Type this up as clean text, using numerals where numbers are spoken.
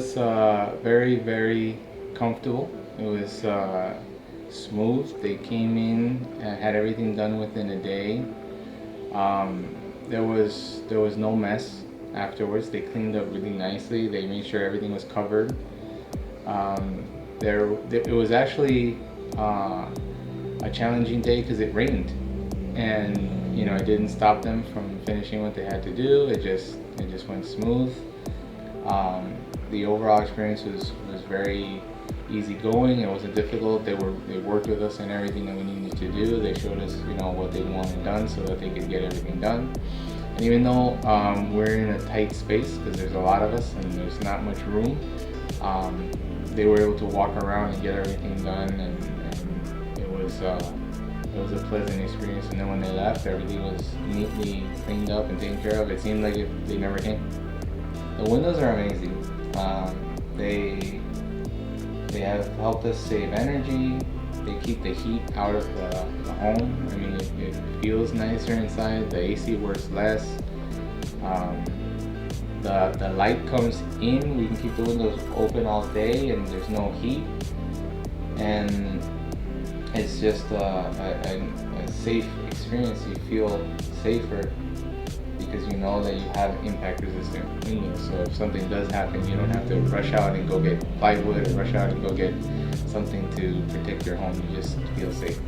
was very, very comfortable. It was smooth. They came in and had everything done within a day. There was no mess afterwards. They cleaned up really nicely. They made sure everything was covered. It was actually a challenging day because it rained, and it didn't stop them from finishing what they had to do. It just went smooth. The overall experience was very easygoing. It wasn't difficult. They worked with us in everything that we needed to do. They showed us what they wanted done so that they could get everything done. And even though we're in a tight space because there's a lot of us and there's not much room, they were able to walk around and get everything done, and it was a pleasant experience. And then when they left, everything was neatly cleaned up and taken care of. It seemed like they never came. The windows are amazing. They have helped us save energy. They keep the heat out of the home. I mean, it feels nicer inside. The AC works less. The light comes in. We can keep the windows open all day, and there's no heat. And it's just a safe experience. You feel safer because you know that you have impact-resistant windows. So if something does happen, you don't have to rush out and go get plywood or rush out and go get something to protect your home. You just feel safe.